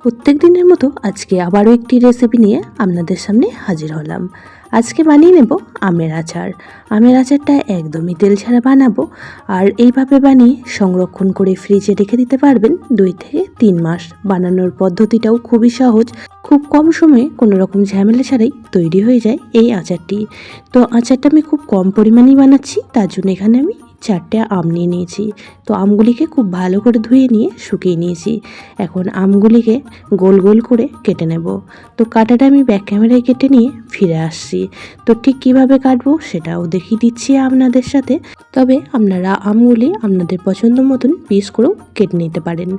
প্রত্যেক দিনের মতো আজকে আবারও একটি রেসিপি নিয়ে আপনাদের সামনে হাজির হলাম। আজকে বানিয়ে নেব আমের আচার। আমের আচারটা একদমই তেল ছাড়া বানাবো, আর এইভাবে বানিয়ে সংরক্ষণ করে ফ্রিজে রেখে দিতে পারবেন 2 থেকে 3 মাস। বানানোর পদ্ধতিটাও খুবই সহজ, খুব কম সময়ে কোনো রকম ঝামেলা ছাড়াই তৈরি হয়ে যায় এই আচারটি। তো আচারটা আমি খুব কম পরিমাণেই বানাচ্ছি, তার জন্য এখানে আমি 4টে আম নিয়ে নিয়েছি। তো আমগুলিকে খুব ভালো করে ধুয়ে নিয়ে শুকিয়ে নিয়েছি। এখন আমগুলিকে গোল গোল করে কেটে নেব। তো কাটাটা আমি ব্যাক ক্যামেরায় কেটে নিয়ে ফিরে আসছি। তো ঠিক কীভাবে কাটবো সেটাও দেখিয়ে দিচ্ছি আপনাদের সাথে। তবে আপনারা আমগুলি আপনাদের পছন্দ মতন পিস করেও কেটে নিতে পারেন।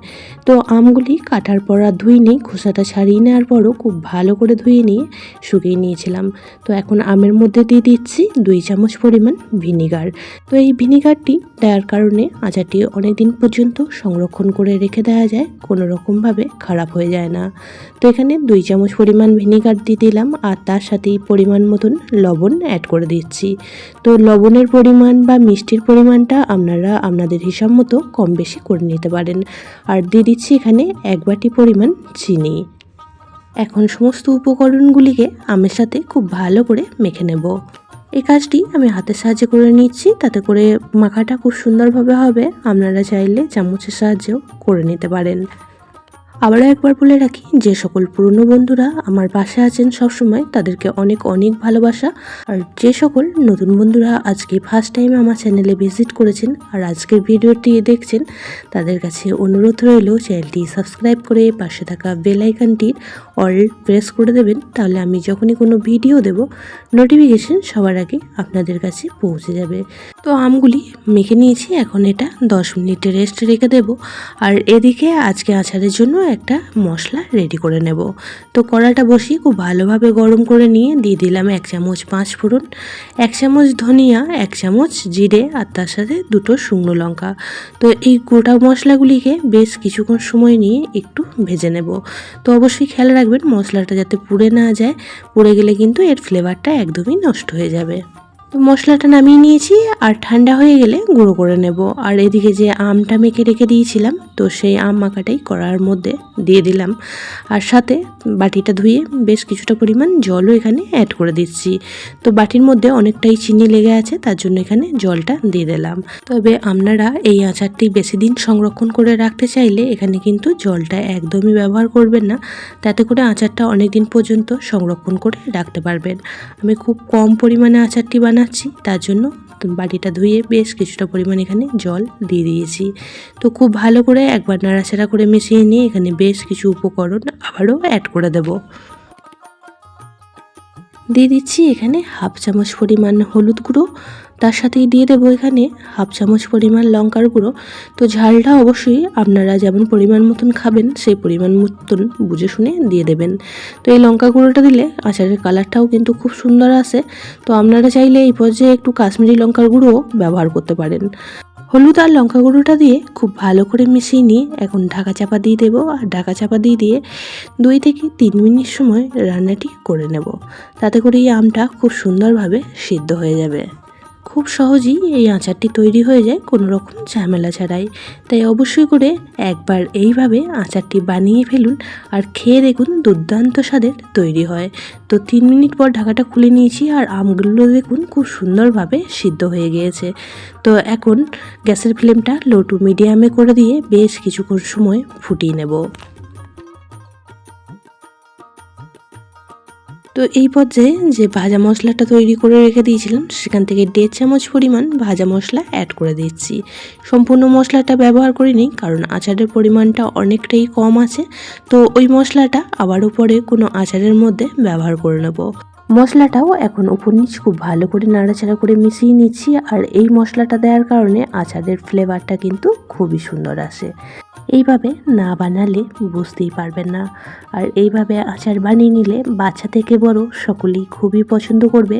তো আমগুলি কাটার পর আর ধুয়ে নিই, খোসাটা ছাড়িয়ে নেওয়ার পরও খুব ভালো করে ধুয়ে নিয়ে শুকিয়ে নিয়েছিলাম। তো এখন আমের মধ্যে দিয়ে দিচ্ছি 2 চামচ পরিমাণ ভিনিগার। তো এই ভিনিগারটি দেওয়ার কারণে আচারটি অনেক দিন পর্যন্ত সংরক্ষণ করে রেখে দেওয়া যায়, কোনো রকমভাবে খারাপ হয়ে যায় না। তো এখানে 2 চামচ পরিমাণ ভিনিগার দিয়ে দিলাম, আর তার সাথেই পরিমাণ মতন লবণ অ্যাড করে দিচ্ছি। তো লবণের পরিমাণ বা মিষ্টির পরিমাণটা আপনারা আপনাদের হিসাব মতো কম বেশি করে নিতে পারেন। আর দিয়ে দিচ্ছি এখানে 1 বাটি পরিমাণ চিনি। এখন সমস্ত উপকরণগুলিকে আমের সাথে খুব ভালো করে মেখে নেব। এই কাজটি আমি হাতের সাহায্যে করে নিচ্ছি, তাতে করে মাখাটা খুব সুন্দরভাবে হবে। আপনারা চাইলে চামচের সাহায্যেও করে নিতে পারেন। আবারও একবার বলে রাখি, যে সকল পুরনো বন্ধুরা আমার পাশে আছেন সবসময়, তাদেরকে অনেক অনেক ভালোবাসা। আর যে সকল নতুন বন্ধুরা আজকে ফার্স্ট টাইম আমার চ্যানেলে ভিজিট করেছেন আর আজকের ভিডিওটি দেখছেন, তাদের কাছে অনুরোধ রইল চ্যানেলটি সাবস্ক্রাইব করে পাশে থাকা বেল আইকনটির অল প্রেস করে দেবেন। তাহলে আমি যখনই কোনো ভিডিও দেব, নোটিফিকেশন সবার আগে আপনাদের কাছে পৌঁছে যাবে। তো আমগুলি মেখে নিয়েছি, এখন এটা 10 মিনিটে রেস্ট রেখে দেব। আর এদিকে আজকে আচারের জন্য একটা মশলা রেডি করে নেব। তো কড়াটা বসিয়ে খুব ভালোভাবে গরম করে নিয়ে দিয়ে দিলাম 1 চামচ 5 ফোড়ন, 1 চামচ ধনিয়া, 1 চামচ জিরে, আর তার সাথে 2টো শুকনো লঙ্কা। তো এই গোটা মশলাগুলিকে বেশ কিছুক্ষণ সময় নিয়ে একটু ভেজে নেব। তো অবশ্যই খেয়াল রাখবেন মশলাটা যাতে পুড়ে না যায়, পুড়ে গেলে কিন্তু এর ফ্লেভারটা একদমই নষ্ট হয়ে যাবে। তো মশলাটা নামিয়ে নিয়েছি, আর ঠান্ডা হয়ে গেলে গুঁড়ো করে নেব। আর এদিকে যে আমটা মেখে রেখে দিয়েছিলাম, তো সেই আম মাখাটাই কড়ার মধ্যে দিয়ে দিলাম, আর সাথে বাটিটা ধুয়ে বেশ কিছুটা পরিমাণ জলও এখানে অ্যাড করে দিচ্ছি। তো বাটির মধ্যে অনেকটাই চিনি লেগে আছে, তার জন্য এখানে জলটা দিয়ে দিলাম। তবে আপনারা এই আচারটি বেশি দিন সংরক্ষণ করে রাখতে চাইলে এখানে কিন্তু জলটা একদমই ব্যবহার করবেন না, তাতে করে আচারটা অনেক দিন পর্যন্ত সংরক্ষণ করে রাখতে পারবেন। আমি খুব কম পরিমাণে আচারটি বানাচ্ছি, তার জন্য বাটিটা ধুয়ে বেশ কিছুটা পরিমাণ এখানে জল দিয়ে দিয়েছি। তো খুব ভালো করে একবার নাড়াচাড়া করে মিশিয়ে নিয়ে এখানে বেশ কিছু উপকরণ আবারও অ্যাড করে দেব। দিয়ে দিচ্ছি এখানে 1/2 চামচ পরিমাণ হলুদ গুঁড়ো, তার সাথেই দিয়ে দেবো এখানে 1/2 চামচ পরিমাণ লঙ্কার গুঁড়ো। তো ঝালটা অবশ্যই আপনারা যেমন পরিমাণ মতন খাবেন সেই পরিমাণ মতন বুঝে শুনে দিয়ে দেবেন। তো এই লঙ্কা গুঁড়োটা দিলে আচারের কালারটাও কিন্তু খুব সুন্দর আসে। তো আপনারা চাইলে এই পর্যায়ে একটু কাশ্মীরি লঙ্কার গুঁড়ো ব্যবহার করতে পারেন। হলুদ আর লঙ্কা গুঁড়োটা দিয়ে খুব ভালো করে মিশিয়ে নিয়ে এখন ঢাকা চাপা দিয়ে দেবো, আর ঢাকা চাপা দিয়ে 2 থেকে 3 মিনিট সময় রান্নাটি করে নেব। তাতে করে এই আমটা খুব সুন্দরভাবে সিদ্ধ হয়ে যাবে। খুব সহজেই এই আচারটি তৈরি হয়ে যায় কোনো রকম ঝামেলা ছাড়াই। তাই অবশ্যই করে একবার এইভাবে আচারটি বানিয়ে ফেলুন, আর খেয়ে দেখুন দুর্দান্ত স্বাদের তৈরি হয়। তো 3 মিনিট পর ঢাকাটা খুলে নিয়েছি, আর আমগুলো দেখুন খুব সুন্দরভাবে সিদ্ধ হয়ে গিয়েছে। তো এখন গ্যাসের ফ্লেমটা লো টু মিডিয়ামে করে দিয়ে বেশ কিছুক্ষণ সময় ফুটিয়ে নেব। তো এই পর্যায়ে যে ভাজা মশলাটা তৈরি করে রেখে দিয়েছিলাম, সেখান থেকে 1.5 চামচ পরিমাণ ভাজা মশলা অ্যাড করে দিচ্ছি। সম্পূর্ণ মশলাটা ব্যবহার করিনি, কারণ আচারের পরিমাণটা অনেকটাই কম আছে। তো ওই মশলাটা আবারও পরে কোনো আচারের মধ্যে ব্যবহার করে নেব। মশলাটাও এখন উপর নিচ খুব ভালো করে নাড়াচাড়া করে মিশিয়ে নিচ্ছি, আর এই মশলাটা দেওয়ার কারণে আচারের ফ্লেভারটা কিন্তু খুবই সুন্দর আসে। এইভাবে না বানালে বুঝতেই পারবেন না। আর এইভাবে আচার বানিয়ে নিলে বাচ্চা থেকে বড় সকলেই খুবই পছন্দ করবে।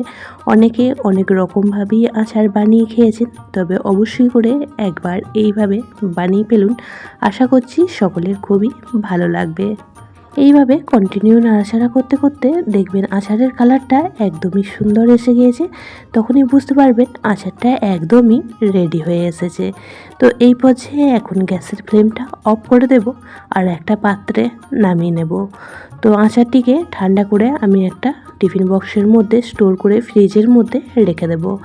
অনেকে অনেক রকমভাবেই আচার বানিয়ে খেয়েছেন, তবে অবশ্যই করে একবার এইভাবে বানিয়ে ফেলুন। আশা করছি সকলের খুবই ভালো লাগবে। এইভাবে কন্টিনিউ নাড়াচাড়া করতে করতে দেখবেন আচারের কালারটা একদমই সুন্দর এসে গিয়েছে। তখনই বুঝতে পারবেন আচারটা একদমই রেডি হয়ে এসেছে। তো এই পর্যায়ে এখন গ্যাসের ফ্লেমটা অফ করে দেব আর একটা পাত্রে নামিয়ে নেব। তো আচারটিকে ঠান্ডা করে আমি একটা টিফিন বক্সের মধ্যে স্টোর করে ফ্রিজের মধ্যে রেখে দেব।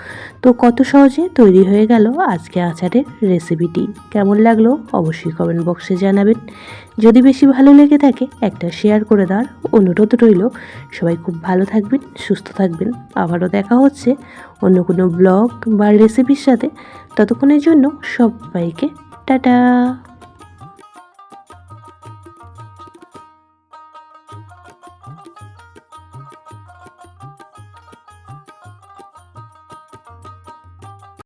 তো কত সহজে তৈরি হয়ে গেল আজকে আচারের রেসিপিটি। কেমন লাগলো অবশ্যই কমেন্ট বক্সে জানাবেন। যদি বেশি ভালো লেগে থাকে একটা শেয়ার করে দেওয়ার অনুরোধ রইল। সবাই খুব ভালো থাকবেন, সুস্থ থাকবেন। আবারও দেখা হচ্ছে অন্য কোনো ব্লগ বা রেসিপির সাথে। ততক্ষণের জন্য সবাইকে টাটা।